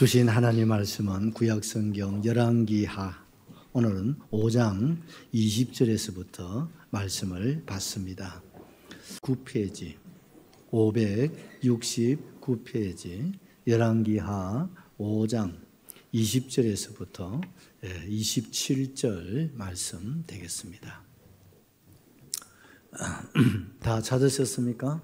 주신 하나님 말씀은 구약성경 열왕기하 오늘은 5장 20절에서부터 말씀을 받습니다. 9페이지 569페이지 열왕기하 5장 20절에서부터 27절 말씀 되겠습니다. 다 찾으셨습니까?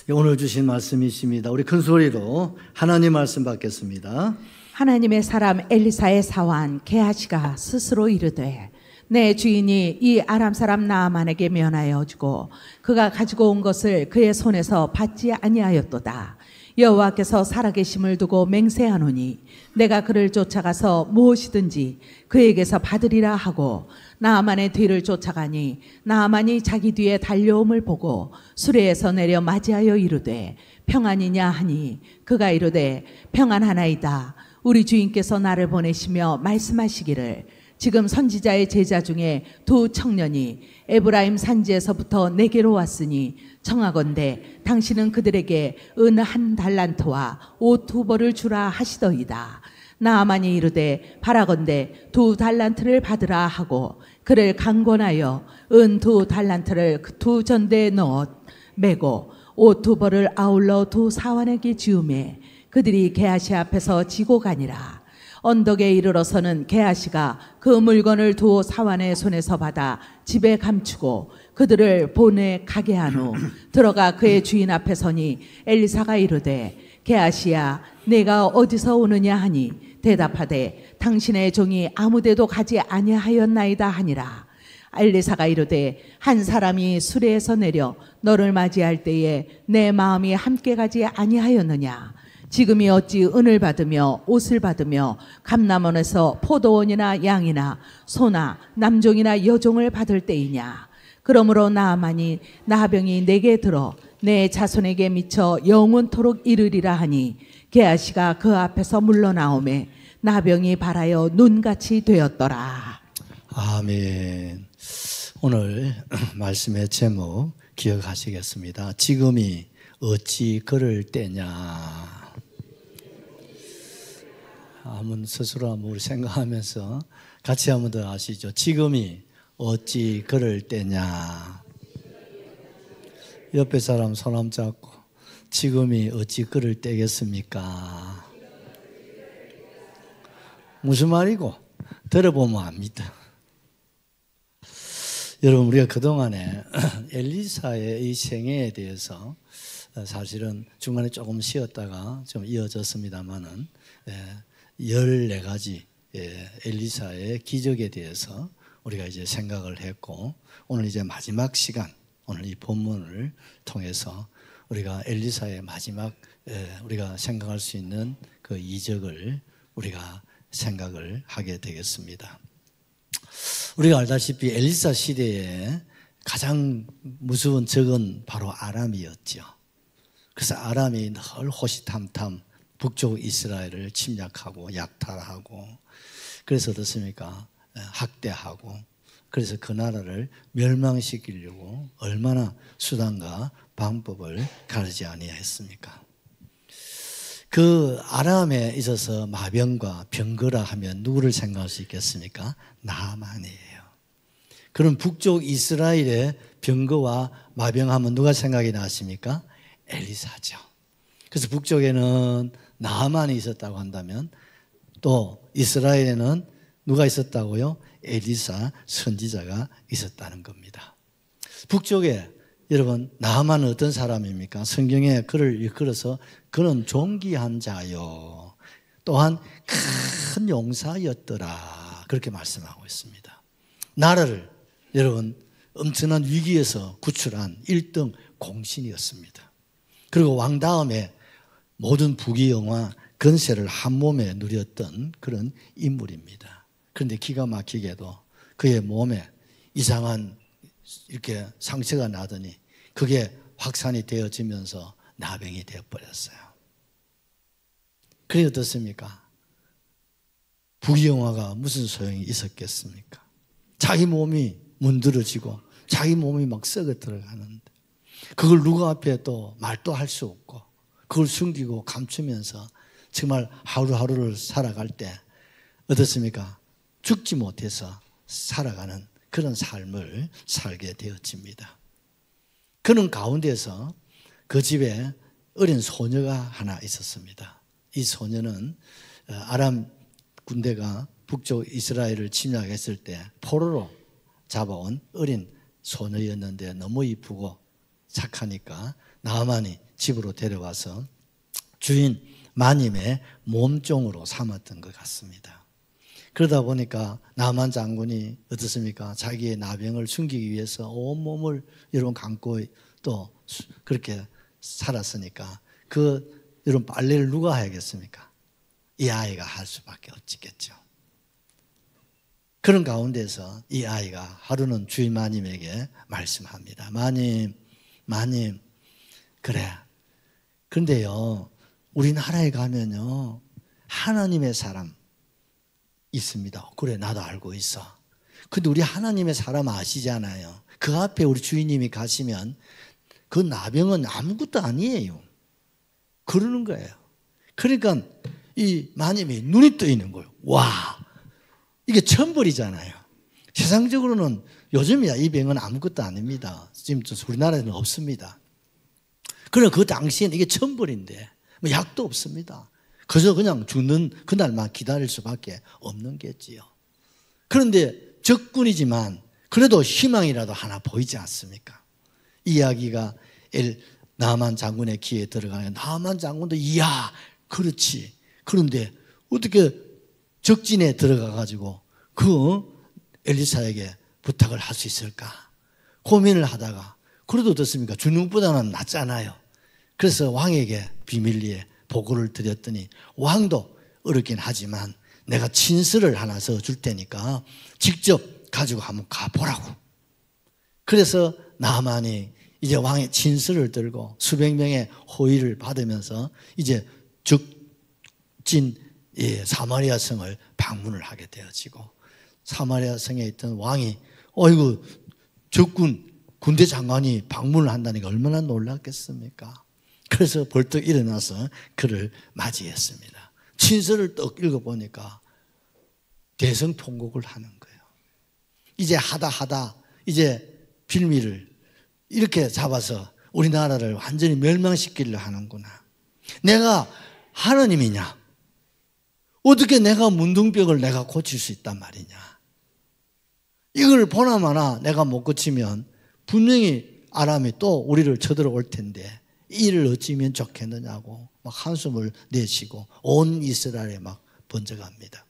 오늘 주신 말씀이십니다. 우리 큰 소리로 하나님 말씀 받겠습니다. 하나님의 사람 엘리사의 사환 게하시가 스스로 이르되 내 주인이 이 아람 사람 나아만에게 면하여 주고 그가 가지고 온 것을 그의 손에서 받지 아니하였도다. 여호와께서 살아계심을 두고 맹세하노니 내가 그를 쫓아가서 무엇이든지 그에게서 받으리라 하고 나아만의 뒤를 쫓아가니 나아만이 자기 뒤에 달려옴을 보고 수레에서 내려 맞이하여 이르되 평안이냐 하니 그가 이르되 평안하나이다. 우리 주인께서 나를 보내시며 말씀하시기를 지금 선지자의 제자 중에 두 청년이 에브라임 산지에서부터 내게로 왔으니 청하건대 당신은 그들에게 은 1달란트와 옷 2벌을 주라 하시더이다. 나아만이 이르되 바라건대 2달란트를 받으라 하고 그를 강권하여 은 2달란트를 그 2전대에 넣어 메고 옷 2벌을 아울러 2 사환에게 지우매 그들이 게하시 앞에서 지고 가니라. 언덕에 이르러서는 게하시가 그 물건을 2 사환의 손에서 받아 집에 감추고 그들을 보내 가게 한 후 들어가 그의 주인 앞에 서니 엘리사가 이르되 게하시야 내가 어디서 오느냐 하니 대답하되 당신의 종이 아무데도 가지 아니하였나이다 하니라. 엘리사가 이르되 한 사람이 수레에서 내려 너를 맞이할 때에 내 마음이 함께 가지 아니하였느냐. 지금이 어찌 은을 받으며 옷을 받으며 감람원에서 포도원이나 양이나 소나 남종이나 여종을 받을 때이냐. 그러므로 나아만이 나병이 내게 들어 내 자손에게 미쳐 영원토록 이르리라 하니 게하시가 그 앞에서 물러나오매 나병이 발하여 눈같이 되었더라. 아멘. 오늘 말씀의 제목 기억하시겠습니다. 지금이 어찌 그럴 때냐. 한번 스스로 한번 생각하면서 같이 한번 더 하시죠. 지금이 어찌 그럴 때냐. 옆에 사람 손 한번 잡고 지금이 어찌 그럴 때겠습니까? 무슨 말이고 들어보면 압니다. 여러분 우리가 그동안에 엘리사의 이 생애에 대해서 사실은 중간에 조금 쉬었다가 좀 이어졌습니다만은 14가지 엘리사의 기적에 대해서 우리가 이제 생각을 했고 오늘 이제 마지막 시간 오늘 이 본문을 통해서 우리가 엘리사의 마지막 우리가 생각할 수 있는 그 이적을 우리가 생각을 하게 되겠습니다. 우리가 알다시피 엘리사 시대에 가장 무서운 적은 바로 아람이었죠. 그래서 아람이 늘 호시탐탐 북쪽 이스라엘을 침략하고 약탈하고 그래서 어떻습니까? 학대하고 그래서 그 나라를 멸망시키려고 얼마나 수단과 방법을 가르지 아니했습니까? 그 아람에 있어서 마병과 병거라 하면 누구를 생각할 수 있겠습니까? 나아만이에요. 그럼 북쪽 이스라엘의 병거와 마병하면 누가 생각이 나십니까? 엘리사죠. 그래서 북쪽에는 나아만이 있었다고 한다면 또 이스라엘에는 누가 있었다고요? 엘리사 선지자가 있었다는 겁니다. 북쪽에 여러분 나아만은 어떤 사람입니까? 성경에 그를 일컬어서 그는 존귀한 자요 또한 큰 용사였더라 그렇게 말씀하고 있습니다. 나라를 여러분 엄청난 위기에서 구출한 1등 공신이었습니다. 그리고 왕 다음에 모든 부귀영화 건세를 한 몸에 누렸던 그런 인물입니다. 그런데 기가 막히게도 그의 몸에 이상한 이렇게 상처가 나더니 그게 확산이 되어지면서 나병이 되어버렸어요. 그게 어떻습니까? 부귀영화가 무슨 소용이 있었겠습니까? 자기 몸이 문드러지고 자기 몸이 막 썩어 들어가는데 그걸 누구 앞에 또 말도 할 수 없고 그걸 숨기고 감추면서 정말 하루하루를 살아갈 때 어떻습니까? 죽지 못해서 살아가는 그런 삶을 살게 되어집니다. 그런 가운데서 그 집에 어린 소녀가 하나 있었습니다. 이 소녀는 아람 군대가 북쪽 이스라엘을 침략했을 때 포로로 잡아온 어린 소녀였는데 너무 이쁘고 착하니까 나아만이 집으로 데려와서 주인 마님의 몸종으로 삼았던 것 같습니다. 그러다 보니까 나아만 장군이 어떻습니까? 자기의 나병을 숨기기 위해서 온몸을 여러분 감고 또 그렇게 살았으니까 여러분 빨래를 누가 해야겠습니까? 이 아이가 할 수밖에 없겠죠. 그런 가운데서 이 아이가 하루는 주인 마님에게 말씀합니다. 마님, 그래. 그런데요, 우리나라에 가면요, 하나님의 사람 있습니다. 그래, 나도 알고 있어. 근데 우리 하나님의 사람 아시잖아요. 그 앞에 우리 주인님이 가시면 그 나병은 아무것도 아니에요. 그러는 거예요. 그러니까 이 마님이 눈이 떠있는 거예요. 와, 이게 천벌이잖아요. 세상적으로는 요즘이야 이 병은 아무것도 아닙니다. 지금 우리나라에는 없습니다. 그러나 그 당시에는 이게 천벌인데 뭐 약도 없습니다. 그저 그냥 죽는 그날만 기다릴 수밖에 없는 게지요. 그런데 적군이지만 그래도 희망이라도 하나 보이지 않습니까? 이 이야기가 나아만 장군의 귀에 들어가면 나아만 장군도 이야 그렇지. 그런데 어떻게 적진에 들어가 가지고 그 엘리사에게 부탁을 할 수 있을까 고민을 하다가 그래도 어떻습니까? 죽는 것보다는 낫잖아요. 그래서 왕에게 비밀리에 보고를 드렸더니 왕도 어렵긴 하지만 내가 친서를 하나 써줄 테니까 직접 가지고 한번 가보라고. 그래서 나아만이 이제 왕의 친서를 들고 수백 명의 호의를 받으면서 이제 적진 사마리아 성을 방문을 하게 되어지고 사마리아 성에 있던 왕이 어이구 적군 군대 장관이 방문을 한다니까 얼마나 놀랐겠습니까? 그래서 벌떡 일어나서 그를 맞이했습니다. 친서를 떡 읽어보니까 대성통곡을 하는 거예요. 이제 하다 이제 빌미를 이렇게 잡아서 우리나라를 완전히 멸망시키려 하는구나. 내가 하나님이냐? 어떻게 내가 문둥병을 내가 고칠 수 있단 말이냐? 이걸 보나마나 내가 못 고치면 분명히 아람이 또 우리를 쳐들어올 텐데 이를 어찌면 좋겠느냐고 막 한숨을 내쉬고 온 이스라엘에 막 번져갑니다.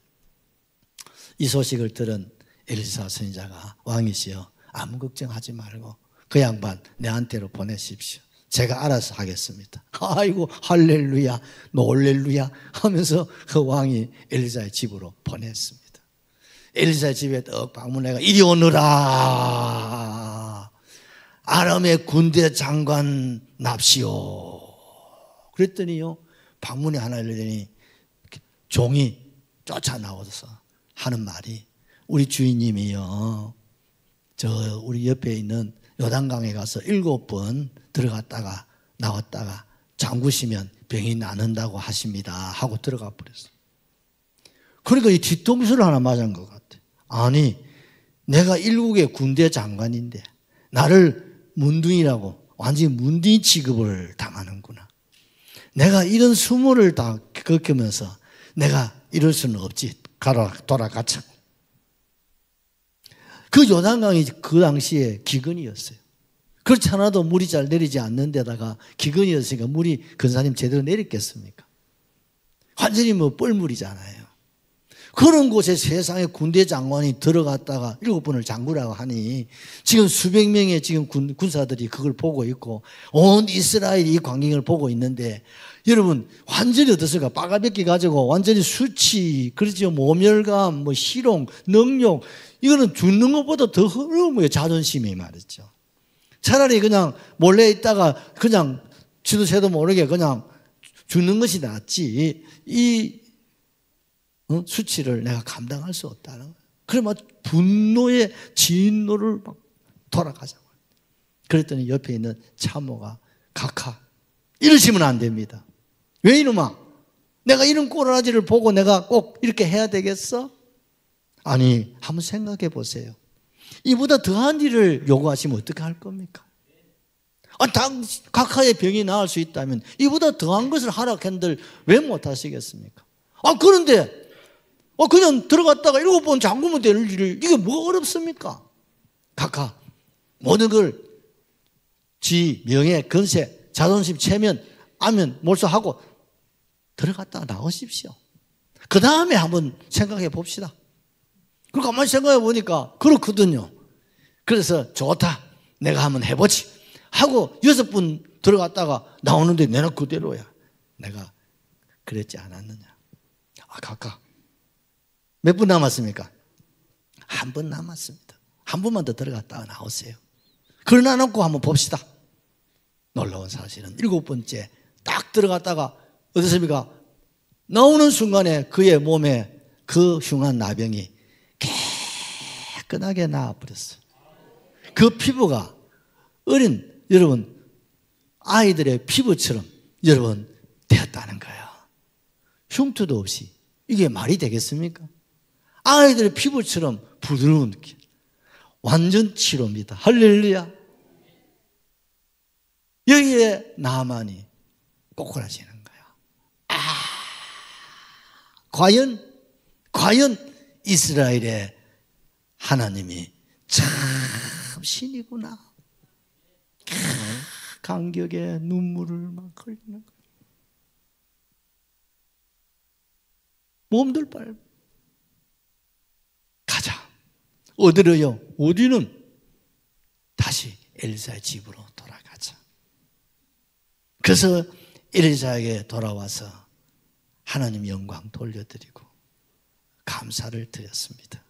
이 소식을 들은 엘리사 선지자가 왕이시여 아무 걱정하지 말고 그 양반 내한테로 보내십시오. 제가 알아서 하겠습니다. 아이고 할렐루야 놀렐루야 하면서 그 왕이 엘리사의 집으로 보냈습니다. 엘리사의 집에 떡 방문해가 이리 오너라 아람의 군대 장관 납시오. 그랬더니요 방문이 하나 열리더니 종이 쫓아 나와서 하는 말이 우리 주인님이요 저 우리 옆에 있는 요단강에 가서 7번 들어갔다가 나왔다가 잠그시면 병이 낫는다고 하십니다 하고 들어가 버렸어요. 그러니까 이 뒤통수를 하나 맞은 것 같아. 아니 내가 일국의 군대 장관인데 나를 문둥이라고 완전히 문둥이 취급을 당하는구나. 내가 이런 수모를 다 겪으면서 내가 이럴 수는 없지. 돌아가자. 그 요단강이 그 당시에 기근이었어요. 그렇지 않아도 물이 잘 내리지 않는 데다가 기근이었으니까 물이 근사님 제대로 내렸겠습니까? 완전히 뭐 뻘물이잖아요. 그런 곳에 세상에 군대 장관이 들어갔다가 7번을 잠그라고 하니 지금 수백 명의 지금 군사들이 그걸 보고 있고 온 이스라엘이 이 광경을 보고 있는데 여러분 완전히 어떻습니까? 빠가벗기 가지고 완전히 수치 그렇죠. 모멸감 뭐 희롱 능욕 이거는 죽는 것보다 더 어려운 거예요. 자존심이 말이죠. 차라리 그냥 몰래 있다가 그냥 지도 새도 모르게 그냥 죽는 것이 낫지 이 수치를 내가 감당할 수 없다는 거예요. 그래 막 분노의 진노를 막 돌아가자고. 그랬더니 옆에 있는 참모가 각하 이러시면 안 됩니다. 왜 이놈아? 내가 이런 꼬라지를 보고 내가 꼭 이렇게 해야 되겠어? 아니, 한번 생각해 보세요. 이보다 더한 일을 요구하시면 어떻게 할 겁니까? 각하의 병이 나을 수 있다면 이보다 더한 것을 하라 한들 왜 못하시겠습니까? 그런데 그냥 들어갔다가 7번 잠그면 될 일을, 이게 뭐가 어렵습니까? 각하 모든 걸 지, 명예, 건세, 자존심, 체면, 안면, 몰수하고 들어갔다가 나오십시오. 그 다음에 한번 생각해 봅시다. 그리고 가만히 생각해 보니까 그렇거든요. 그래서 좋다, 내가 한번 해보지 하고 6분 들어갔다가 나오는데 내가 그대로야. 내가 그랬지 않았느냐? 각하 몇 분 남았습니까? 한 분 남았습니다. 한 분만 더 들어갔다가 나오세요. 그러나 놓고 한번 봅시다. 놀라운 사실은 7번째 딱 들어갔다가 어떻습니까? 나오는 순간에 그의 몸에 그 흉한 나병이 깨끗하게 나아버렸어요. 그 피부가 어린 여러분 아이들의 피부처럼 여러분 되었다는 거예요. 흉터도 없이. 이게 말이 되겠습니까? 아이들의 피부처럼 부드러운 느낌. 완전 치료입니다. 할렐루야. 여기에 나만이 꼬꾸라지는 거야. 과연 이스라엘의 하나님이 참 신이구나. 감격에 눈물을 막 흘리는 거야. 몸들 빨리 가자. 어디로요? 어디는 다시 엘리사의 집으로 돌아가자. 그래서 엘리사에게 돌아와서 하나님 영광 돌려드리고 감사를 드렸습니다.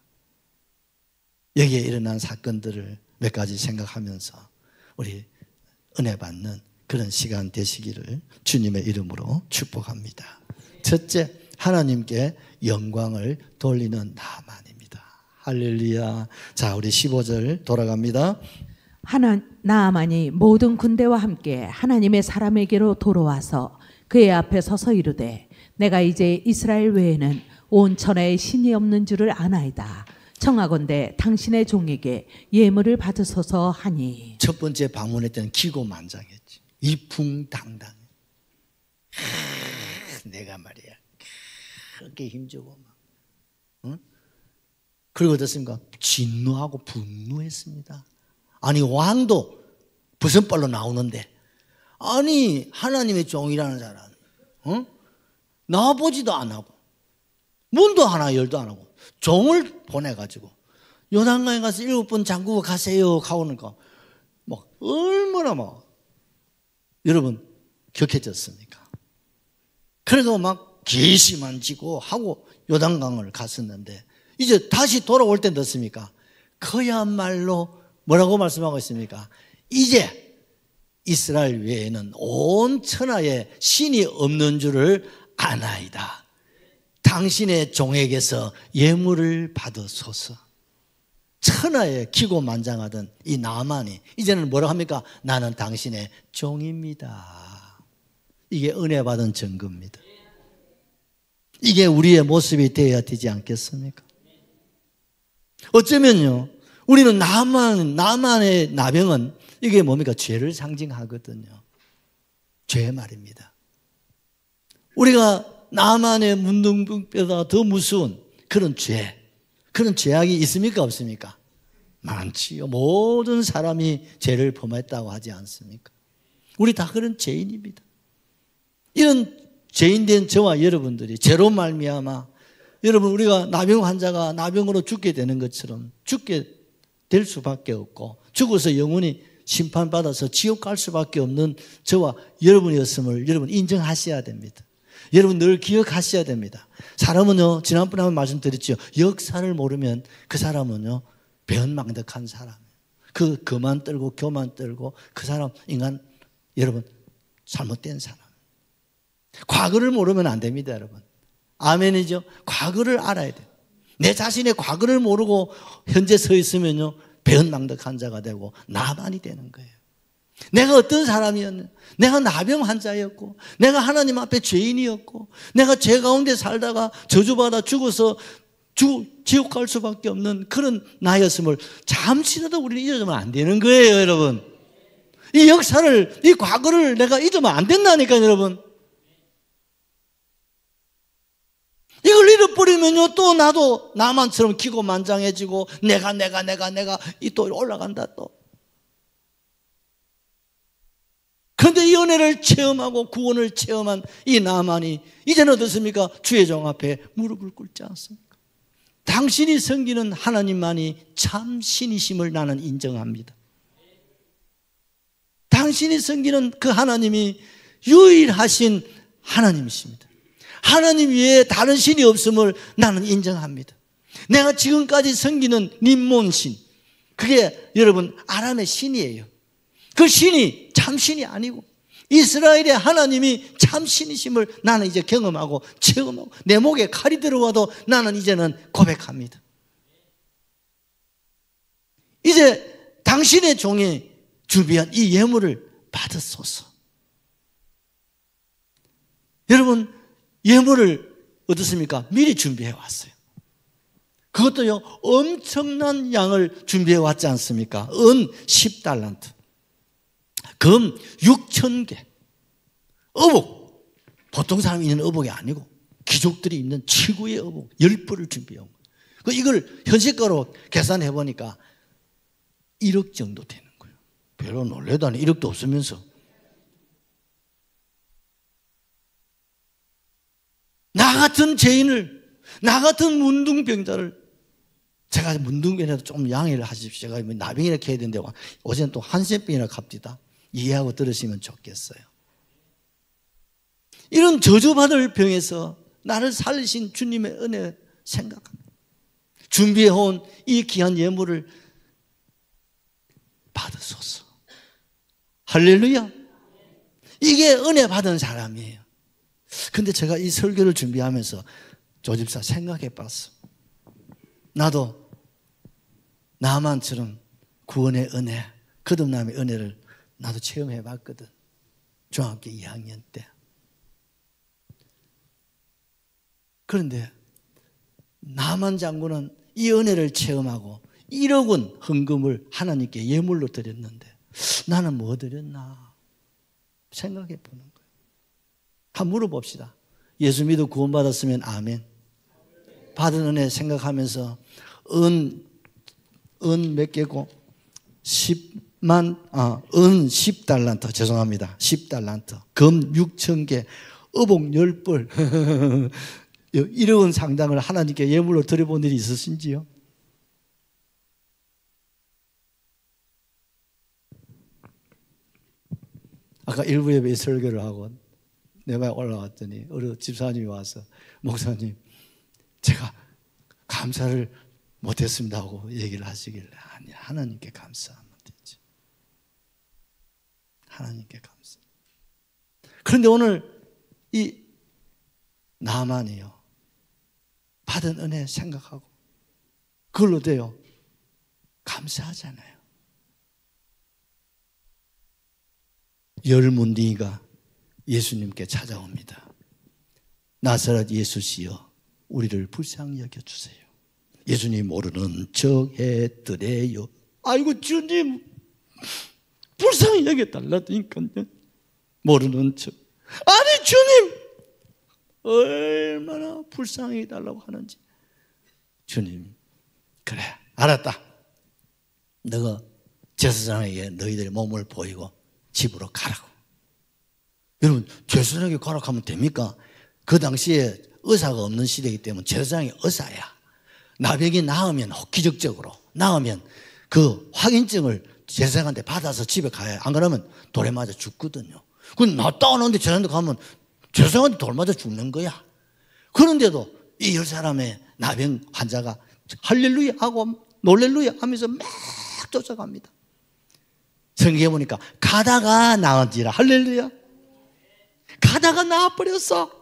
여기에 일어난 사건들을 몇 가지 생각하면서 우리 은혜 받는 그런 시간 되시기를 주님의 이름으로 축복합니다. 첫째, 하나님께 영광을 돌리는 나만입니다. 할렐루야. 자, 우리 15절 돌아갑니다. 나아만이 모든 군대와 함께 하나님의 사람에게로 돌아와서 그의 앞에 서서 이르되 내가 이제 이스라엘 외에는 온 천하에 신이 없는 줄을 아나이다. 청하건대 당신의 종에게 예물을 받으소서 하니. 첫 번째 방문했던 기고만장했지. 이풍당당. 내가 말이야 그렇게 힘주고 막. 응? 그리고 어떻습니까? 진노하고 분노했습니다. 아니 왕도 부선발로 나오는데 아니 하나님의 종이라는 사람 나와보지도 안 하고 문도 하나 열도 안 하고 종을 보내가지고 요단강에 가서 7번 잠그고 가세요 하오니까 막 얼마나 막 여러분 격해졌습니까? 그래서 막 계시만 지고 하고 요단강을 갔었는데 이제 다시 돌아올 때 됐습니까? 그야말로 뭐라고 말씀하고 있습니까? 이제 이스라엘 외에는 온 천하에 신이 없는 줄을 아나이다. 당신의 종에게서 예물을 받으소서. 천하에 기고만장하던 이 나만이 이제는 뭐라고 합니까? 나는 당신의 종입니다. 이게 은혜 받은 증거입니다. 이게 우리의 모습이 되어야 되지 않겠습니까? 어쩌면요 우리는 나만의 나병은 이게 뭡니까? 죄를 상징하거든요. 죄 말입니다. 우리가 나만의 문둥병보다 더 무서운 그런 죄악이 있습니까? 없습니까? 많지요. 모든 사람이 죄를 범했다고 하지 않습니까? 우리 다 그런 죄인입니다. 이런 죄인된 저와 여러분들이 죄로 말미암아 여러분 우리가 나병 환자가 나병으로 죽게 되는 것처럼 죽게 될 수밖에 없고 죽어서 영원히 심판받아서 지옥 갈 수밖에 없는 저와 여러분이었음을 여러분 인정하셔야 됩니다. 여러분 늘 기억하셔야 됩니다. 사람은요 지난번에 한번 말씀드렸죠. 역사를 모르면 그 사람은요 배은망덕한 사람이에요. 그 그만 떨고 교만 떨고 그 사람 인간 여러분 잘못된 사람. 과거를 모르면 안 됩니다 여러분. 아멘이죠. 과거를 알아야 돼요. 내 자신의 과거를 모르고 현재 서 있으면요 배은망덕한 자가 되고 나만이 되는 거예요. 내가 어떤 사람이었냐? 내가 나병 환자였고, 내가 하나님 앞에 죄인이었고, 내가 죄 가운데 살다가 저주받아 죽어서 지옥 갈 수밖에 없는 그런 나였음을 잠시라도 우리는 잊어주면 안 되는 거예요, 여러분. 이 역사를, 이 과거를 내가 잊으면 안 된다니까요, 여러분. 이걸 잃어버리면요, 또 나도 나만처럼 기고만장해지고, 내가 이 또 올라간다, 또. 그런데 이 은혜를 체험하고 구원을 체험한 이 나만이 이제는 어떻습니까? 주의 종 앞에 무릎을 꿇지 않습니까? 당신이 섬기는 하나님만이 참 신이심을 나는 인정합니다. 당신이 섬기는 그 하나님이 유일하신 하나님이십니다. 하나님 외에 다른 신이 없음을 나는 인정합니다. 내가 지금까지 섬기는 림몬신, 그게 여러분 아람의 신이에요. 그 신이 참신이 아니고 이스라엘의 하나님이 참신이심을 나는 이제 경험하고 체험하고 내 목에 칼이 들어와도 나는 이제는 고백합니다. 이제 당신의 종이 준비한 이 예물을 받으소서. 여러분, 예물을 어떻습니까? 미리 준비해 왔어요. 그것도요, 엄청난 양을 준비해 왔지 않습니까? 은 10달란트, 금 6,000개, 어복, 보통 사람이 있는 어복이 아니고 귀족들이 있는 최고의 어복 10벌을 준비해 온 거예요. 이걸 현실가로 계산해 보니까 1억 정도 되는 거예요. 별로 놀래도 아니 1억도 없으면서. 나 같은 죄인을, 나 같은 문둥병자를, 제가 문둥병이라도 좀 양해를 하십시오. 제가 나병이라 해야 되는데 어제는 또 한센병이라 갑디다. 이해하고 들으시면 좋겠어요. 이런 저주받을 병에서 나를 살리신 주님의 은혜 생각합니다. 준비해온 이 귀한 예물을 받으소서. 할렐루야. 이게 은혜 받은 사람이에요. 근데 제가 이 설교를 준비하면서 조집사 생각해 봤어. 나도 나만처럼 구원의 은혜, 거듭남의 은혜를 나도 체험해 봤거든. 중학교 2학년 때. 그런데 나만 장군은 이 은혜를 체험하고 1억 원 헌금을 하나님께 예물로 드렸는데 나는 뭐 드렸나 생각해 보는 거예요. 한번 물어봅시다. 예수 믿어 구원받았으면 아멘. 받은 은혜 생각하면서 은 몇 개고? 은 10달란트, 죄송합니다. 10달란트, 금 6,000개, 어복 10벌 1억 원 상당을 하나님께 예물로 드려본 일이 있으신지요? 아까 일부 예배 설교를 하고 내 방에 올라왔더니 어느 집사님이 와서 목사님 제가 감사를 못했습니다 하고 얘기를 하시길래 아니 하나님께 감사하면 되지. 하나님께 감사. 그런데 오늘 이 나만이요 받은 은혜 생각하고 그걸로 돼요 감사하잖아요. 열 문둥이가 예수님께 찾아옵니다. 나사렛 예수시여 우리를 불쌍히 여겨주세요. 예수님 모르는 척 해드래요. 아이고 주님 불쌍히 여겨달라니까요. 모르는 척. 아니 주님 얼마나 불쌍히 해달라고 하는지. 주님 그래 알았다. 너가 제사장에게 너희들의 몸을 보이고 집으로 가라고. 여러분 제사장에게 가라고 하면 됩니까? 그 당시에 의사가 없는 시대이기 때문에 제사장이 의사야. 나병이 나으면 기적적으로 나으면 그 확인증을 제사장한테 받아서 집에 가야. 안 그러면 돌에 맞아 죽거든요. 그럼 낫다 오는데 제사장한테 가면 제사장한테 돌 맞아 죽는 거야. 그런데도 이 10사람의 나병 환자가 할렐루야 하고 놀렐루야 하면서 막 쫓아갑니다. 성경에 보니까 가다가 나은지라. 할렐루야. 가다가 나아버렸어.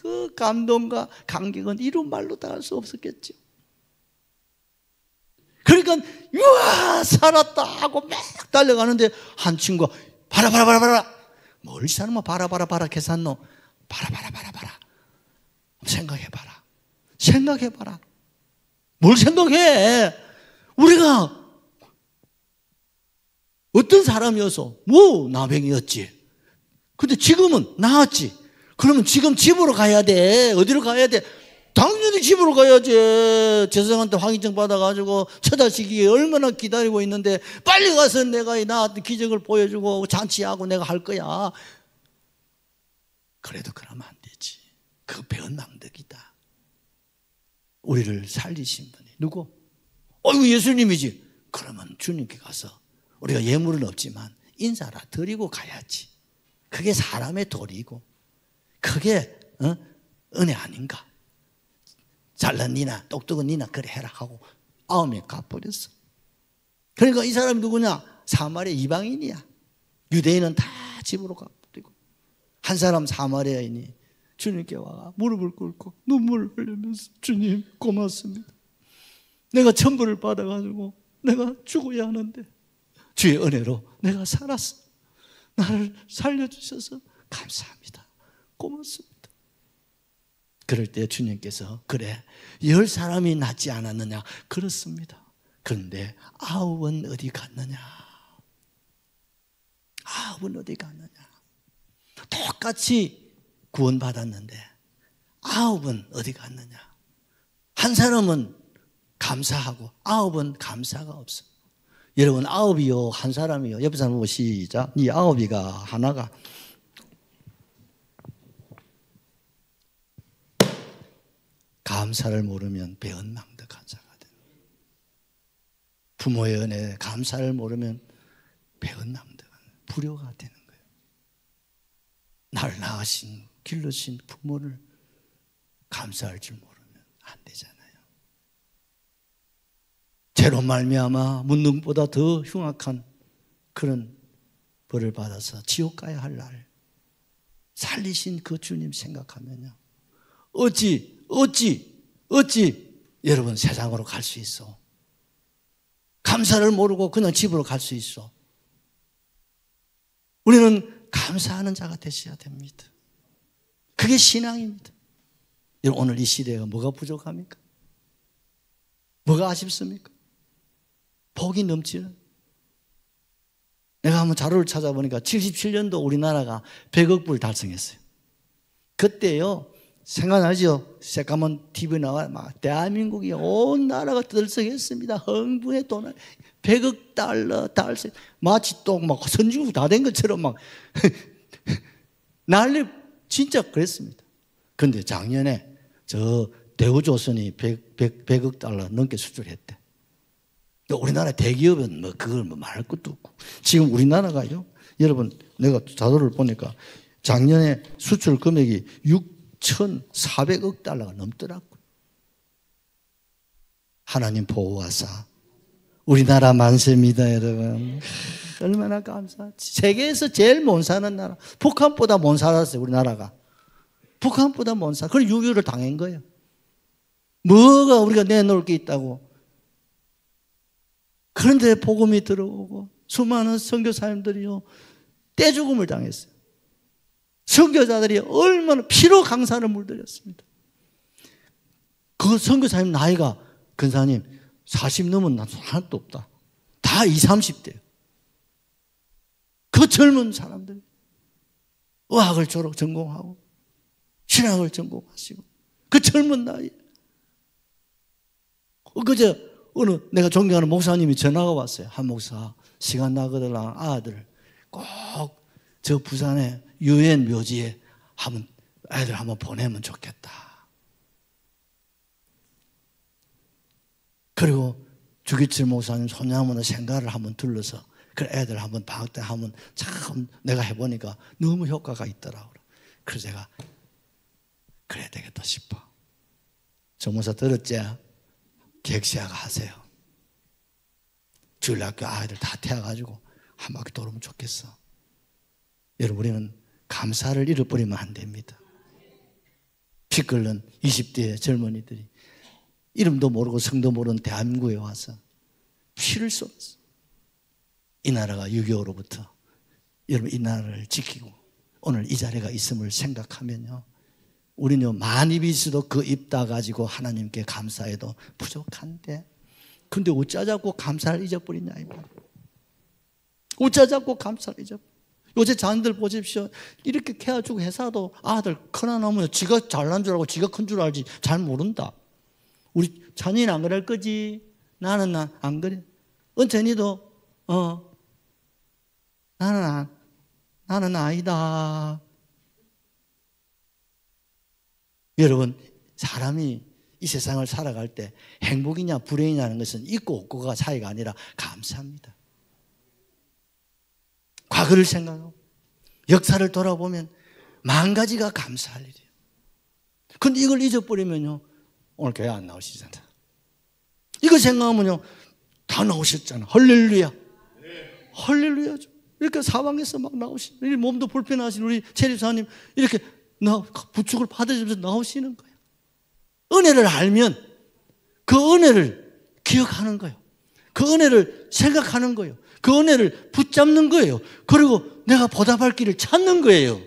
그 감동과 감격은 이루 말로 다 할 수 없었겠죠. 그러니까 우와 살았다 하고 막 달려가는데 한 친구가 봐라 뭘 사람아 봐라 계산노 봐라 생각해봐라 뭘 생각해. 우리가 어떤 사람이어서 뭐 나병이었지. 근데 지금은 나았지. 그러면 지금 집으로 가야 돼. 어디로 가야 돼? 당연히 집으로 가야지. 재성한테 확인증 받아가지고 처자식이 얼마나 기다리고 있는데 빨리 가서 내가 나한테 기적을 보여주고 잔치하고 내가 할 거야. 그래도 그러면 안 되지. 그 배은 낭득이다. 우리를 살리신 분이 누구? 어이구 예수님이지. 그러면 주님께 가서 우리가 예물은 없지만 인사라 드리고 가야지. 그게 사람의 도리고 그게 은혜 아닌가. 잘난 니나 똑똑한 니나 그래 해라 하고 아음에 가버렸어. 그러니까 이 사람이 누구냐? 사마리아 이방인이야. 유대인은 다 집으로 가버리고 한 사람 사마리아인이 주님께 와 무릎을 꿇고 눈물을 흘리면서 주님 고맙습니다. 내가 천벌을 받아가지고 내가 죽어야 하는데 주의 은혜로 내가 살았어. 나를 살려주셔서 감사합니다. 고맙습니다. 그럴 때 주님께서 그래 10사람이 낫지 않았느냐? 그렇습니다. 그런데 9은 어디 갔느냐? 9은 어디 갔느냐? 똑같이 구원받았는데 9은 어디 갔느냐? 한 사람은 감사하고 9은 감사가 없어. 여러분 9이요 한 사람이요 옆에 사람 보고 시작. 이 9이가 하나가 감사를 모르면 배은망덕한 자가 되는 거예요. 부모의 은혜에 감사를 모르면 배은망덕한 불효가 되는 거예요. 나를 낳으신 길러신 부모를 감사할 줄 모르면 안 되잖아요. 죄로 말미암아 문둥보다 더 흉악한 그런 벌을 받아서 지옥 가야 할 날 살리신 그 주님 생각하면요 어찌 여러분 세상으로 갈 수 있어? 감사를 모르고 그냥 집으로 갈 수 있어? 우리는 감사하는 자가 되셔야 됩니다. 그게 신앙입니다. 여러분 오늘 이 시대가 뭐가 부족합니까? 뭐가 아쉽습니까? 복이 넘치는. 내가 한번 자료를 찾아보니까 77년도 우리나라가 100억 불 달성했어요. 그때요 생각나죠? 새까만 TV 나와 막 대한민국이 온 나라가 들썩했습니다. 흥분의 돈을 100억 달러 달성. 마치 또 막 선진국 다 된 것처럼 막 난리 진짜 그랬습니다. 그런데 작년에 저 대우조선이 100억 달러 넘게 수출했대. 우리나라 대기업은 뭐 그걸 뭐 말할 것도 없고 지금 우리나라가요. 여러분 내가 자료를 보니까 작년에 수출 금액이 6,400억 달러가 넘더라고요. 하나님 보호하사 우리나라 만세입니다 여러분. 얼마나 감사하지. 세계에서 제일 못 사는 나라. 북한보다 못 살았어요 우리나라가. 북한보다 못 살. 그래서 6.25를 당한 거예요. 뭐가 우리가 내놓을 게 있다고. 그런데 복음이 들어오고 수많은 선교사님들이요 떼죽음을 당했어요. 선교사들이 얼마나 피로 강산을 물들였습니다. 그 선교사님 나이가 근사님 40 넘은 난 하나도 없다. 다 20, 30대예요. 그 젊은 사람들 의학을 졸업 전공하고 신학을 전공하시고 그 젊은 나이에 그저 어느 내가 존경하는 목사님이 전화가 왔어요. 한 목사 시간 나거든 아들 꼭 저 부산에 유엔 묘지에 한번 애들 한번 보내면 좋겠다. 그리고 주기철 목사님 손녀모는 생가를 한번 둘러서 그 애들 한번 방학 때 한번 참 내가 해보니까 너무 효과가 있더라고요. 그래서 제가 그래야 되겠다 싶어. 정 목사 들었지? 객시아가 하세요. 주일학교 아이들 다 태워가지고 한 바퀴 돌으면 좋겠어. 여러분 우리는 감사를 잃어버리면 안 됩니다. 피 끓는 20대 젊은이들이 이름도 모르고 성도 모르는 대한민국에 와서 피를 쏟았어. 이 나라가 6.25로부터 여러분 이 나라를 지키고 오늘 이 자리가 있음을 생각하면요, 우리는 많이 빚어도 그 입 다 가지고 하나님께 감사해도 부족한데, 근데 어쩌자고 감사를 잊어버리냐 이 말이에요. 어쩌자고 감사를 잊어버려. 요새 자녀들 보십시오. 이렇게 케어주고 회사도 아들 큰아나면 지가 잘난 줄 알고 지가 큰 줄 알지 잘 모른다. 우리 자녀는 안 그럴 거지. 나는 안 그래. 은찬이도 나는 아니다. 여러분, 사람이 이 세상을 살아갈 때 행복이냐 불행이냐는 것은 있고 없고가 차이가 아니라 감사합니다. 과거를 생각하고 역사를 돌아보면 만 가지가 감사할 일이에요. 그런데 이걸 잊어버리면요, 오늘 교회 안 나오시잖아. 이거 생각하면요, 다 나오셨잖아. 할렐루야. 할렐루야죠. 이렇게 사방에서 막 나오시는, 몸도 불편하신 우리 체리사님 이렇게 부축을 받으시면서 나오시는 거예요. 은혜를 알면 그 은혜를 기억하는 거예요. 그 은혜를 생각하는 거예요. 그 은혜를 붙잡는 거예요. 그리고 내가 보답할 길을 찾는 거예요.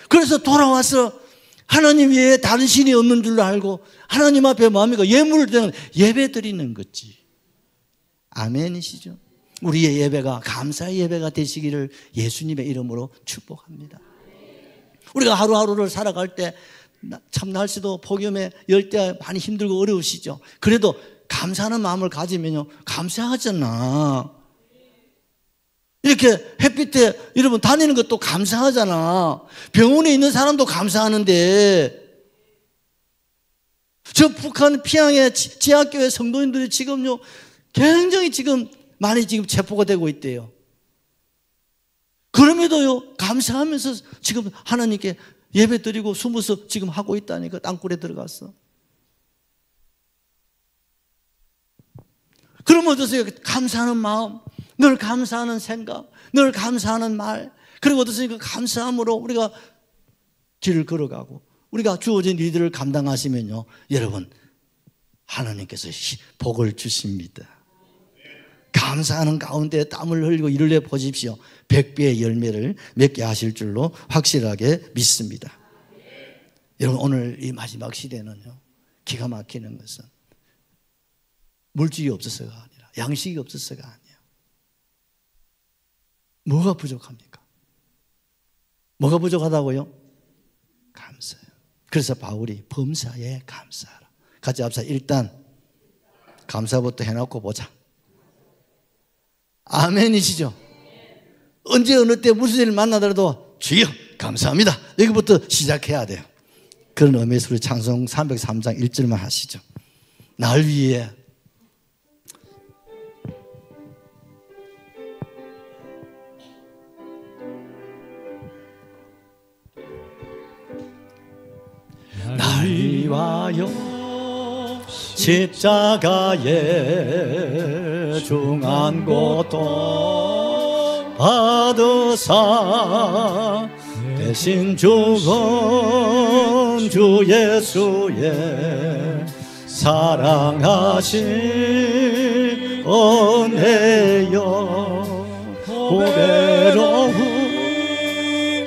그래서 돌아와서 하나님 외에 다른 신이 없는 줄로 알고 하나님 앞에 마음이 예물을 드리는 예배 드리는 거지. 아멘이시죠? 우리의 예배가 감사의 예배가 되시기를 예수님의 이름으로 축복합니다. 우리가 하루하루를 살아갈 때 참 날씨도 폭염에 열대 많이 힘들고 어려우시죠. 그래도 감사하는 마음을 가지면요, 감사하잖아. 이렇게 햇빛에 여러분 다니는 것도 감사하잖아. 병원에 있는 사람도 감사하는데, 저 북한 피양의 지하교회 성도님들이 지금요 굉장히 지금 많이 지금 체포가 되고 있대요. 그럼에도요 감사하면서 지금 하나님께 예배 드리고 숨어서 지금 하고 있다니까. 땅굴에 들어가서. 그러면 어떠세요? 감사하는 마음, 늘 감사하는 생각, 늘 감사하는 말, 그리고 어떠세요? 감사함으로 우리가 길을 걸어가고 우리가 주어진 일들을 감당하시면요, 여러분 하나님께서 복을 주십니다. 감사하는 가운데 땀을 흘리고 일을 내 보십시오. 100배의 열매를 맺게 하실 줄로 확실하게 믿습니다. 여러분, 오늘 이 마지막 시대는요, 기가 막히는 것은 물질이 없어서가 아니라 양식이 없어서가 아니에요. 뭐가 부족합니까? 뭐가 부족하다고요? 감사해요. 그래서 바울이 범사에 감사하라. 같이 합시다. 일단 감사부터 해놓고 보자. 아멘이시죠? 언제 어느 때 무슨 일을 만나더라도 주여 감사합니다, 여기부터 시작해야 돼요. 그런 의미에서 우리 찬송 303장 1절만 하시죠. 날 위해 날 위하여 십자가의 중한 고통 받으사 대신 죽은 주 예수의 사랑하신 은혜여 고배로운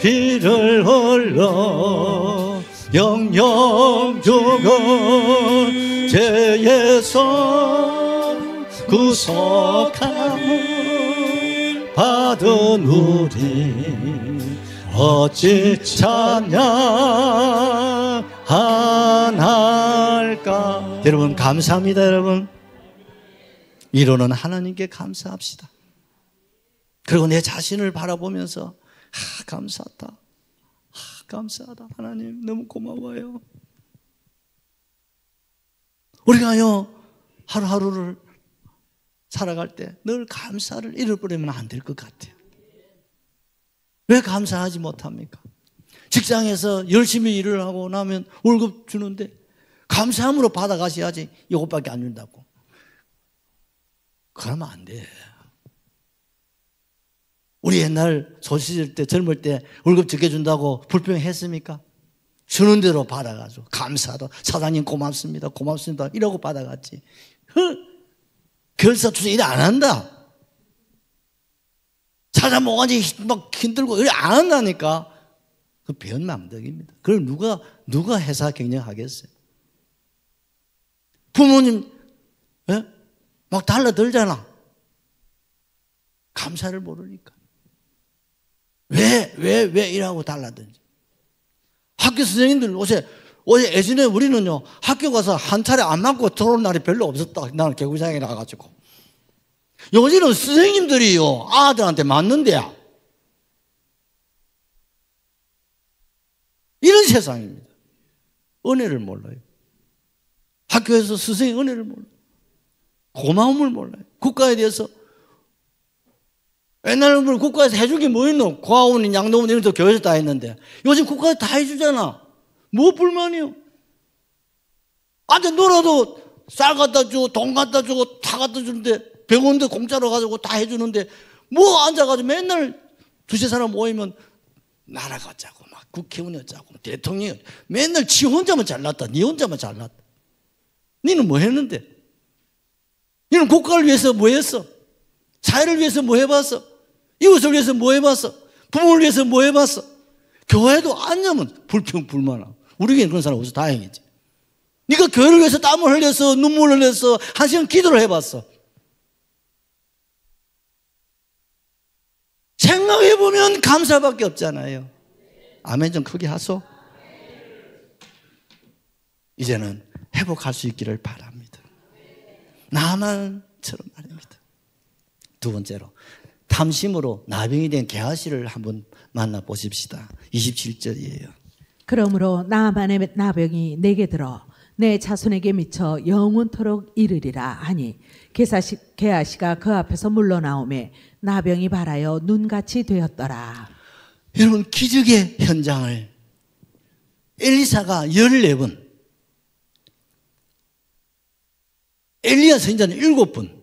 피를 흘러 영영 죽은 죄에서 구속함을 받은 우리 어찌 찬양할까. 여러분 감사합니다. 여러분 위로는 하나님께 감사합시다. 그리고 내 자신을 바라보면서 감사하다, 감사하다, 하나님 너무 고마워요. 우리가요 하루하루를 살아갈 때 늘 감사를 잃어버리면 안 될 것 같아요. 왜 감사하지 못합니까? 직장에서 열심히 일을 하고 나면 월급 주는데 감사함으로 받아가셔야지. 이것밖에 안 준다고 그러면 안 돼. 우리 옛날 소시질 때 젊을 때 월급 적게 준다고 불평했습니까? 주는 대로 받아가지고 감사하다, 사장님 고맙습니다, 고맙습니다 이러고 받아갔지. 결사 투자 일 안 한다. 찾아모가지 막 힘들고 일 안 한다니까. 그 변망덕입니다. 그걸 누가 회사 경영하겠어요? 부모님 예? 막 달라들잖아. 감사를 모르니까. 왜 이라고 달라든지. 학교 선생님들 어제 예전에 우리는요, 학교 가서 한 차례 안 맞고 들어오는 날이 별로 없었다. 나는 개구장에 나가가지고. 요즘은 선생님들이요, 아들한테 맞는데야. 이런 세상입니다. 은혜를 몰라요. 학교에서 선생님 은혜를 몰라요. 고마움을 몰라요. 국가에 대해서. 옛날에는 국가에서 해줄 게 뭐 있노? 고아원, 양도원 이런 거 교회에서 다 했는데 요즘 국가에서 다 해주잖아. 뭐 불만이요? 아들 놀아도 쌀 갖다 주고 돈 갖다 주고 다 갖다 주는데 병원도 공짜로 가지고 다 해주는데 뭐 앉아가지고 맨날 두세 사람 모이면 나라가 어쩌고 막 국회의원이 어쩌고 대통령이 맨날 지 혼자만 잘났다. 니 혼자만 잘났다. 니는 뭐 했는데? 니는 국가를 위해서 뭐 했어? 사회를 위해서 뭐 해봤어? 이웃을 위해서 뭐 해봤어? 부모를 위해서 뭐 해봤어? 교회도 앉으면 불평불만하고 우리에게는 그런 사람 없어. 다행이지. 네가 교회를 위해서 땀을 흘려서 눈물을 흘려서 한 시간 기도를 해봤어. 생각해보면 감사밖에 없잖아요. 아멘 좀 크게 하소. 이제는 회복할 수 있기를 바랍니다. 나만처럼 말입니다. 두 번째로 탐심으로 나병이 된 게하시를 한번 만나보십시다. 27절이에요. 그러므로 나만의 나병이 내게 들어 내 자손에게 미쳐 영원토록 이르리라 하니 게하시가 그 앞에서 물러나오매 나병이 발하여 눈같이 되었더라. 여러분 기적의 현장을 엘리사가 14번 엘리야 선지자는 7번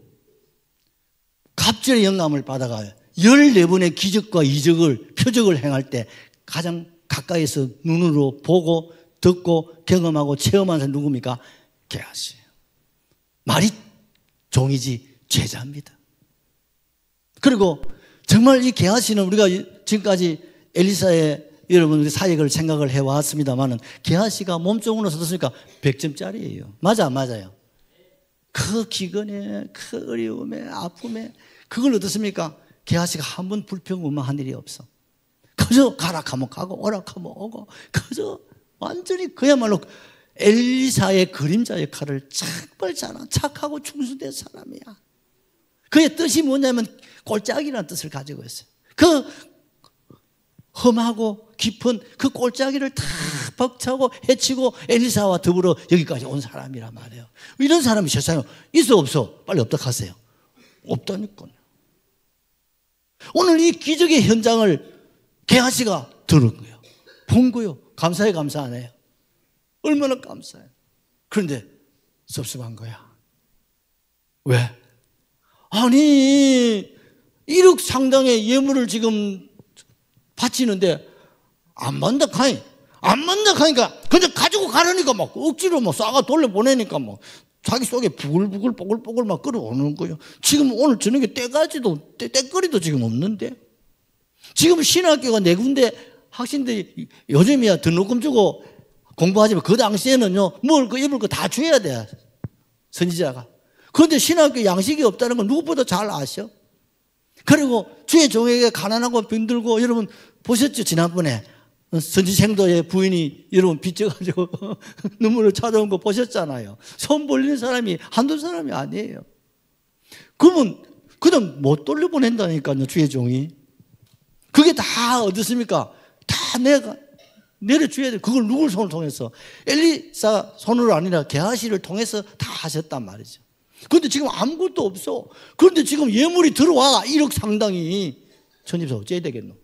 갑절의 영감을 받아가 14번의 기적과 이적을 표적을 행할 때 가장 가까이서 눈으로 보고 듣고 경험하고 체험한 사람이 누굽니까? 게하시예요. 말이 종이지 제자입니다. 그리고 정말 이 게하시는 우리가 지금까지 엘리사의 여러분 사역을 생각을 해왔습니다만은 게하시가 몸종으로 어떻습니까? 100점짜리예요. 맞아요. 그 기근에, 그 어려움에, 아픔에 그걸 어떻습니까? 게하시가 한 번 불평불만한 일이 없어. 그저 가락하면 가고 오락하면 오고 그저 완전히 그야말로 엘리사의 그림자 역할을 정말 잘한 착하고 충성된 사람이야. 그의 뜻이 뭐냐면 골짜기라는 뜻을 가지고 있어요. 그 험하고 깊은 그 골짜기를 다 벅차고 헤치고 엘리사와 더불어 여기까지 온 사람이란 말이에요. 이런 사람이 세상에 있어 없어? 빨리 없다 하세요. 없다니까요. 오늘 이 기적의 현장을 게하시가 들은 거예요. 본 거예요. 감사해 감사 안 해요? 얼마나 감사해요. 그런데 섭섭한 거야. 왜? 아니 1억 상당의 예물을 지금 바치는데 안 만다 하니까 그냥 가지고 가려니까 막 억지로 막 싸가 돌려보내니까 막 자기 속에 부글부글 뽀글뽀글 막 끓어오는 거예요. 지금 오늘 저녁에 때거리도 지금 없는데 지금 신학교가 4군데 학생들이 요즘이야 등록금 주고 공부하지만 그 당시에는요 먹을 거 입을 거 다 줘야 돼 선지자가. 그런데 신학교 양식이 없다는 건 누구보다 잘 아셔. 그리고 주의 종에게 가난하고 병들고 여러분 보셨죠? 지난번에 선지생도의 부인이 여러분 빚져가지고 눈물을 찾아온 거 보셨잖아요. 손 벌리는 사람이 한두 사람이 아니에요. 그러면 그냥 못 돌려보낸다니까요. 주의 종이. 그게 다 어떻습니까? 다 내가 내려줘야 돼. 그걸 누굴 손을 통해서? 엘리사 손으로 아니라 게하시를 통해서 다 하셨단 말이죠. 그런데 지금 아무것도 없어. 그런데 지금 예물이 들어와 1억 상당이. 천집사 어째야 되겠노?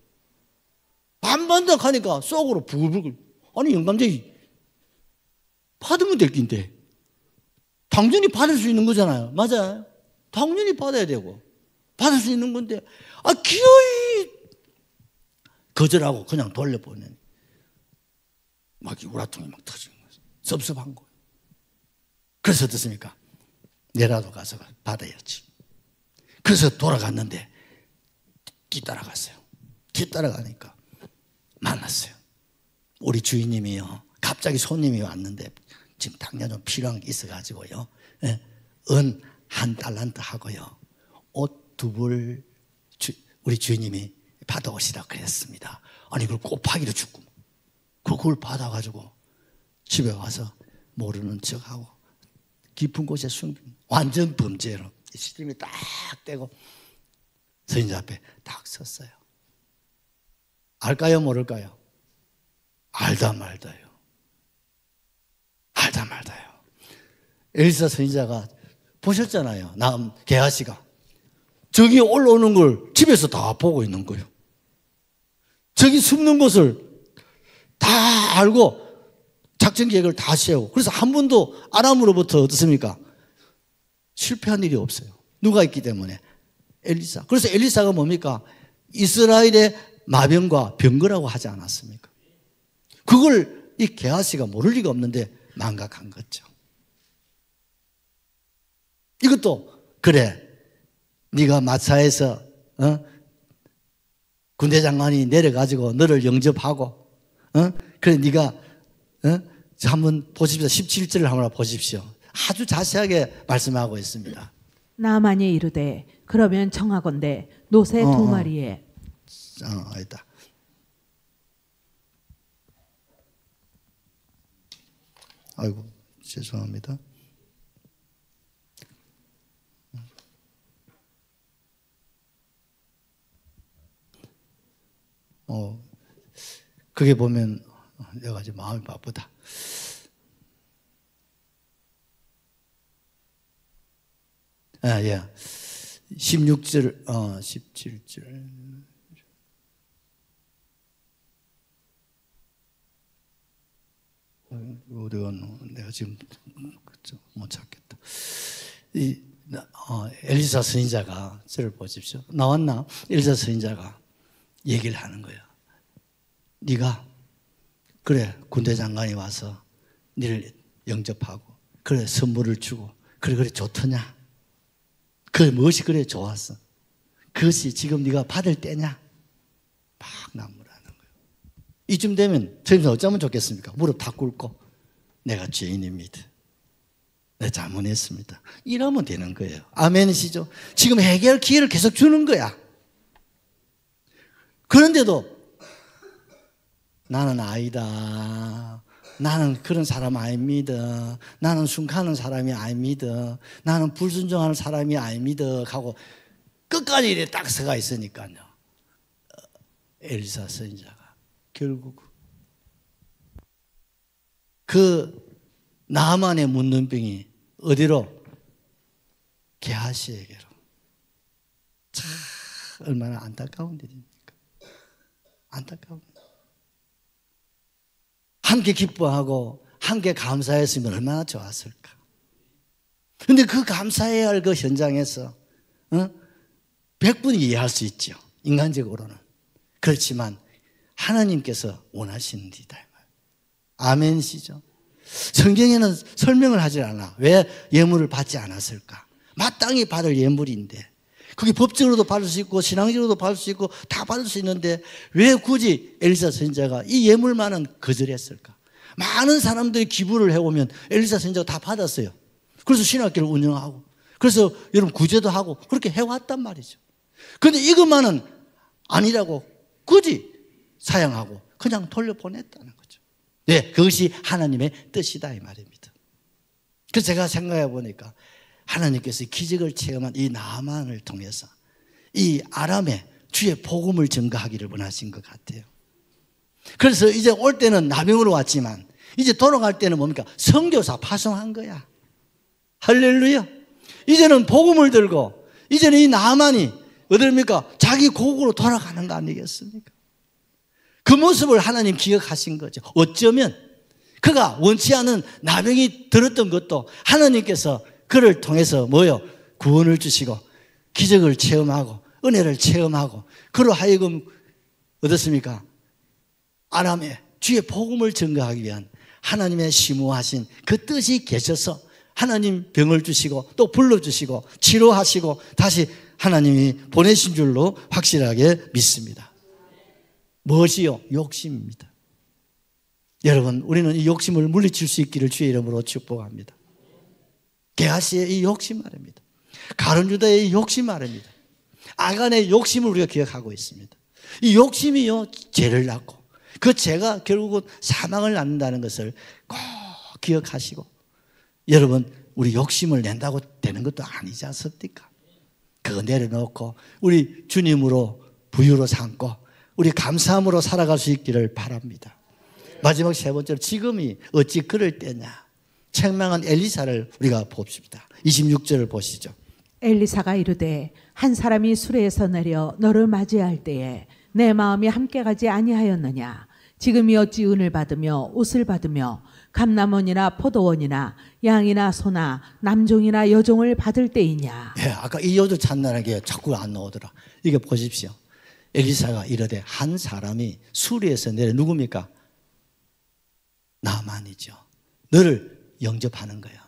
반반dak 하니까 속으로 부글부글. 아니 영감쟁이 받으면 될 낀데 당연히 받을 수 있는 거잖아요. 맞아요. 당연히 받아야 되고 받을 수 있는 건데 기어이 거절하고 그냥 돌려보내니 막 우라통이 막 터지는 거예요. 섭섭한 거예요. 그래서 어떻습니까? 내라도 가서 받아야지. 그래서 돌아갔는데 뒤따라갔어요. 뒤따라가니까 만났어요. 우리 주인님이요, 갑자기 손님이 왔는데 지금 당장 좀 필요한 게 있어가지고요, 은 1달란트 하고요, 옷 2벌 우리 주인님이 받아오시라고 그랬습니다. 아니 그걸 곱하기로 주고 그걸 받아가지고 집에 와서 모르는 척하고 깊은 곳에 숨긴, 완전 범죄로 시스템이 딱 떼고 선지자 앞에 딱 섰어요. 알까요, 모를까요? 알다 말다요. 알다 말다요. 엘리사 선지자가 보셨잖아요. 게하시가 저기 올라오는 걸 집에서 다 보고 있는 거예요. 저기 숨는 곳을 다 알고 작전 계획을 다 세우고, 그래서 한 번도 아람으로부터 어떻습니까? 실패한 일이 없어요. 누가 있기 때문에? 엘리사. 그래서 엘리사가 뭡니까? 이스라엘의 마병과 병거라고 하지 않았습니까? 그걸 이 게하시가 모를 리가 없는데 망각한 거죠. 이것도 그래, 네가 마차에서 군대 장관이 내려가지고 너를 영접하고, 그래 네가 한번 보십시오. 17절을 한번 보십시오. 아주 자세하게 말씀하고 있습니다. 나만이 이르되 그러면 청하건대 노새 2마리에 있다. 아이고 죄송합니다. 그게 보면 내가 지금 마음이 바쁘다. 예. 16절, 17절. 어디가 내가 지금 못 찾겠다. 엘리사 선지자가 저를 보십시오. 나왔나? 엘리사 선지자가 얘기를 하는 거예요. 네가 그래 군대 장관이 와서 너를 영접하고 그래 선물을 주고 그래 좋더냐? 그 무엇이 그래 좋았어? 그것이 지금 네가 받을 때냐? 막 난무라는 거예요. 이쯤 되면 저희는 어쩌면 좋겠습니까? 무릎 다 꿇고 내가 죄인입니다. 내가 잘못했습니다. 이러면 되는 거예요. 아멘이시죠? 지금 해결 기회를 계속 주는 거야. 그런데도 나는 아니다. 나는 그런 사람 아닙니다. 나는 순간하는 사람이 아닙니다. 나는 불순종하는 사람이 아닙니다. 하고 끝까지 이래 딱 서가 있으니까요. 엘리사 선지자가 결국 그 나만의 묻는 병이 어디로? 게하시에게로. 참 얼마나 안타까운 일입니까? 안타까운. 함께 기뻐하고 함께 감사했으면 얼마나 좋았을까. 그런데 그 감사해야 할 그 현장에서 100분이 이해할 수 있죠. 인간적으로는. 그렇지만 하나님께서 원하시는 일이다. 아멘이시죠. 성경에는 설명을 하지 않아. 왜 예물을 받지 않았을까? 마땅히 받을 예물인데 그게 법적으로도 받을 수 있고 신앙적으로도 받을 수 있고 다 받을 수 있는데 왜 굳이 엘리사 선지자가 이 예물만은 거절했을까? 많은 사람들이 기부를 해오면 엘리사 선지자가 다 받았어요. 그래서 신학교를 운영하고 그래서 여러분 구제도 하고 그렇게 해왔단 말이죠. 그런데 이것만은 아니라고 굳이 사양하고 그냥 돌려보냈다는 거죠. 네, 그것이 하나님의 뜻이다 이 말입니다. 그래서 제가 생각해 보니까 하나님께서 기적을 체험한 이 나만을 통해서 이 아람에 주의 복음을 전가하기를 원하신 것 같아요. 그래서 이제 올 때는 나병으로 왔지만 이제 돌아갈 때는 뭡니까? 선교사 파송한 거야. 할렐루야. 이제는 복음을 들고 이제는 이 나만이 어디입니까? 자기 고국으로 돌아가는 거 아니겠습니까? 그 모습을 하나님 기억하신 거죠. 어쩌면 그가 원치 않은 나병이 들었던 것도 하나님께서 그를 통해서 뭐요? 구원을 주시고 기적을 체험하고 은혜를 체험하고 그로 하여금 어떻습니까? 아람에 주의 복음을 전가하기 위한 하나님의 심오하신 그 뜻이 계셔서 하나님 병을 주시고 또 불러주시고 치료하시고 다시 하나님이 보내신 줄로 확실하게 믿습니다. 무엇이요? 욕심입니다. 여러분, 우리는 이 욕심을 물리칠 수 있기를 주의 이름으로 축복합니다. 게하시의 이 욕심 말입니다. 가룟유다의 이 욕심 말입니다. 아간의 욕심을 우리가 기억하고 있습니다. 이 욕심이요, 죄를 낳고 그 죄가 결국은 사망을 낳는다는 것을 꼭 기억하시고, 여러분, 우리 욕심을 낸다고 되는 것도 아니지 않습니까? 그거 내려놓고 우리 주님으로 부유로 삼고 우리 감사함으로 살아갈 수 있기를 바랍니다. 마지막 세 번째로, 지금이 어찌 그럴 때냐. 책망한 엘리사를 우리가 봅시다. 26절을 보시죠. 엘리사가 이르되 한 사람이 수레에서 내려 너를 맞이할 때에 내 마음이 함께 가지 아니하였느냐. 지금이 어찌 은을 받으며 옷을 받으며 감남원이나 포도원이나 양이나 소나 남종이나 여종을 받을 때이냐. 예, 아까 이 여주 찾나라는 게 자꾸 안 나오더라. 이게 보십시오. 엘리사가 이르되 한 사람이 수리에서 내려, 누굽니까? 나만이죠. 너를 영접하는 거예요.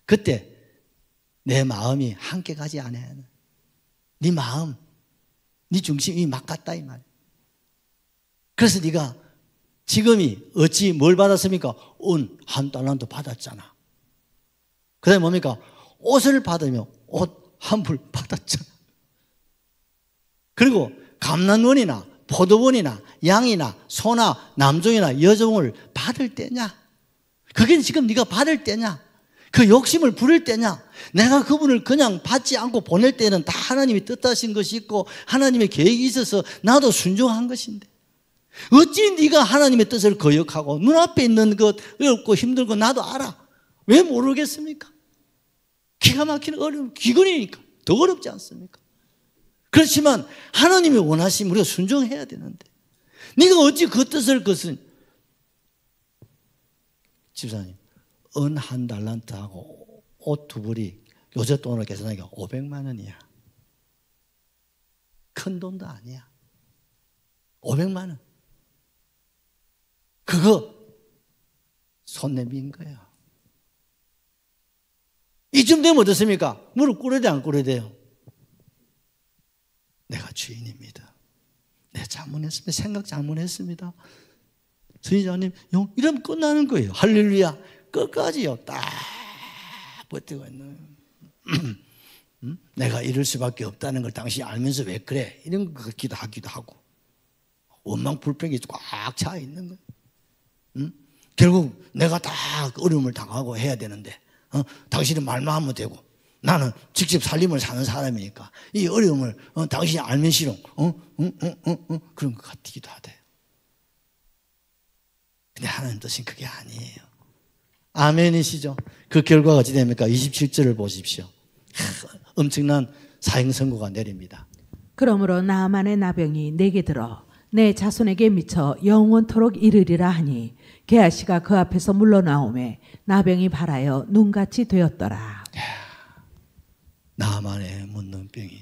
그때 내 마음이 함께 가지 않아요. 네 마음, 네 중심이 막 갔다 이 말이에요. 그래서 네가 지금이 어찌 뭘 받았습니까? 은 한 달란트 받았잖아. 그 다음에 뭡니까? 옷을 받으며 옷 한 불 받았잖아. 그리고 감난원이나 포도원이나 양이나 소나 남종이나 여종을 받을 때냐? 그게 지금 네가 받을 때냐? 그 욕심을 부릴 때냐? 내가 그분을 그냥 받지 않고 보낼 때는 다 하나님이 뜻하신 것이 있고 하나님의 계획이 있어서 나도 순종한 것인데, 어찌 네가 하나님의 뜻을 거역하고 눈앞에 있는 것 어렵고 힘들고 나도 알아. 왜 모르겠습니까? 기가 막히는 어려움, 기근이니까 더 어렵지 않습니까? 그렇지만 하나님이 원하시면 우리가 순종해야 되는데, 네가 어찌 그 뜻을 집사님, 은 한 달란트하고 옷 두 벌이 요새 돈으로 계산하니까 500만 원이야. 큰 돈도 아니야. 500만 원. 그거 손 내민 거예요. 이쯤 되면 어떻습니까? 무릎 꿇어야 돼, 안 꿇어야 돼요? 내가 주인입니다. 내 잘못했습니다. 생각 잘못했습니다. 선지자님, 이러면 끝나는 거예요. 할렐루야. 끝까지요. 딱 버티고 있는. 내가 이럴 수밖에 없다는 걸 당신이 알면서 왜 그래? 이런 거 기도하기도 하고. 원망 불평이 꽉 차 있는 거예요. 결국 내가 다 어려움을 당하고 해야 되는데, 당신은 말만 하면 되고 나는 직접 살림을 사는 사람이니까 이 어려움을 당신이 알면 싫어. 그런 것 같기도 하대요. 근데 하나님 뜻은 그게 아니에요. 아멘이시죠? 그 결과가 어찌 됩니까? 27절을 보십시오. 엄청난 사형선고가 내립니다. 그러므로 나아만의 나병이 내게 들어 내 자손에게 미쳐 영원토록 이르리라 하니 게하시가 그 앞에서 물러나오매 나병이 발하여 눈같이 되었더라. 나만의 묻는 병이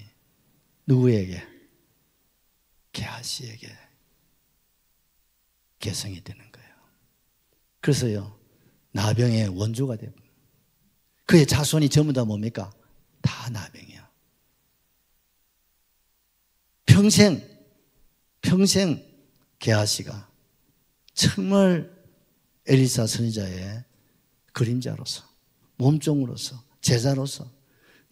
누구에게? 게하시에게 개성이 되는 거예요. 그래서요, 나병의 원조가 되고 그의 자손이 전부 다 뭡니까? 다 나병이야. 평생 게하시가 정말 엘리사 선지자의 그림자로서, 몸종으로서, 제자로서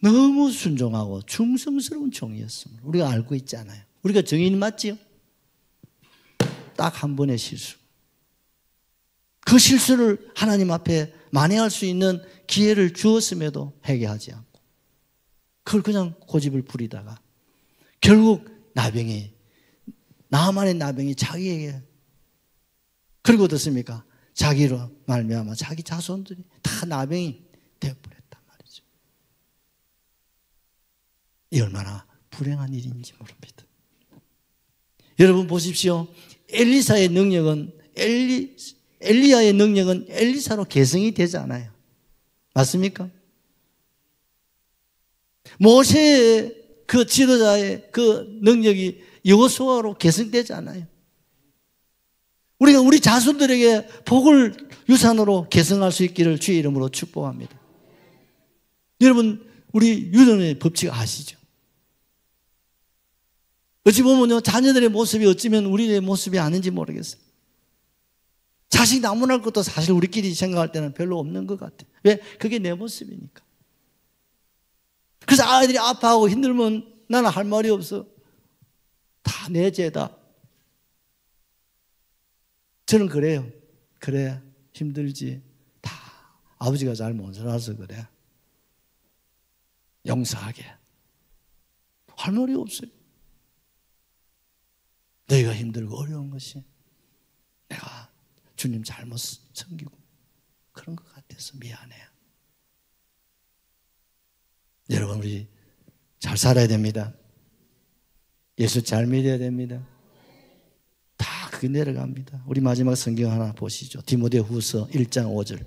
너무 순종하고 충성스러운 종이었음을 우리가 알고 있잖아요. 우리가 정인 맞지요? 딱 한 번의 실수. 그 실수를 하나님 앞에 만회할 수 있는 기회를 주었음에도 회개하지 않고 그걸 그냥 고집을 부리다가 결국 나만의 나병이 자기에게, 그리고 어떻습니까? 자기로 말미암아 자기 자손들이 다 나병이 되어버렸단 말이죠. 이 얼마나 불행한 일인지 모릅니다. 여러분 보십시오. 엘리사의 능력은 엘리야의 능력은 엘리사로 계승이 되지 않아요. 맞습니까? 모세의 그 지도자의 그 능력이 여호수아로 계승되지 않아요. 우리가 우리 자손들에게 복을 유산으로 계승할 수 있기를 주의 이름으로 축복합니다. 여러분 우리 유전의 법칙 아시죠? 어찌 보면요 자녀들의 모습이 어쩌면 우리의 모습이 아닌지 모르겠어요. 자식 나무랄 것도 사실 우리끼리 생각할 때는 별로 없는 것 같아요. 왜? 그게 내 모습이니까. 그래서 아이들이 아파하고 힘들면 나는 할 말이 없어. 다 내 죄다. 저는 그래요. 그래 힘들지. 다 아버지가 잘 못 살아서 그래. 용서하게. 할 말이 없어요. 너희가 힘들고 어려운 것이 내가 주님 잘못 섬기고 그런 것 같아서 미안해요. 여러분 우리 잘 살아야 됩니다. 예수 잘 믿어야 됩니다. 다 그게 내려갑니다. 우리 마지막 성경 하나 보시죠. 디모데후서 1장 5절.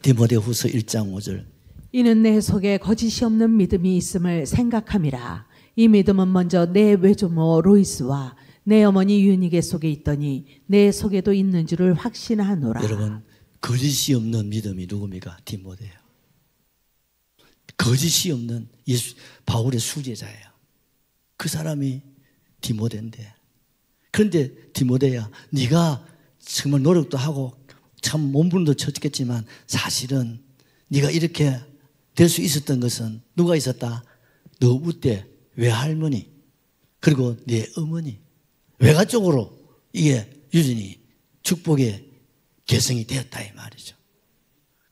디모데후서 1장 5절. 이는 내 속에 거짓이 없는 믿음이 있음을 생각함이라. 이 믿음은 먼저 내 외조모 로이스와 내 어머니 유니게 속에 있더니 내 속에도 있는 줄을 확신하노라. 여러분 거짓이 없는 믿음이 누굽니까? 디모데예요. 거짓이 없는 바울의 수제자예요. 그 사람이 디모데인데, 그런데 디모데야 네가 정말 노력도 하고 참 몸부림도 쳤겠지만 사실은 네가 이렇게 될 수 있었던 것은 누가 있었다? 너 우때 외할머니 그리고 네 어머니 외가 쪽으로 이게 유전이 축복의 개성이 되었다 이 말이죠.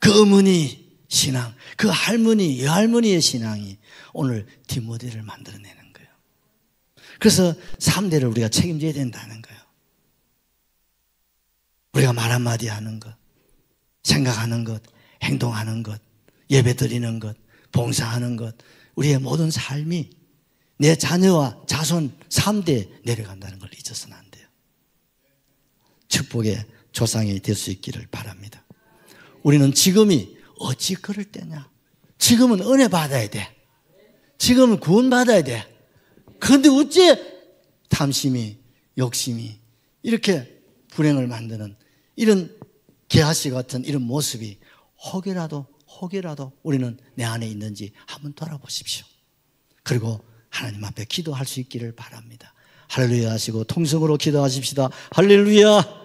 그 어머니 신앙, 그 할머니, 외할머니의 신앙이 오늘 디모데를 만들어내는 거예요. 그래서 3대를 우리가 책임져야 된다는 거예요. 우리가 말 한마디 하는 것, 생각하는 것, 행동하는 것, 예배 드리는 것, 봉사하는 것, 우리의 모든 삶이 내 자녀와 자손 3대 내려간다는 걸 잊어서는 안 돼요. 축복의 조상이 될 수 있기를 바랍니다. 우리는 지금이 어찌 그럴 때냐? 지금은 은혜 받아야 돼. 지금은 구원 받아야 돼. 그런데 어째 탐심이, 욕심이 이렇게 불행을 만드는 이런 게하시 같은 이런 모습이 혹이라도 우리는 내 안에 있는지 한번 돌아보십시오. 그리고 하나님 앞에 기도할 수 있기를 바랍니다. 할렐루야 하시고 통성으로 기도하십시다. 할렐루야.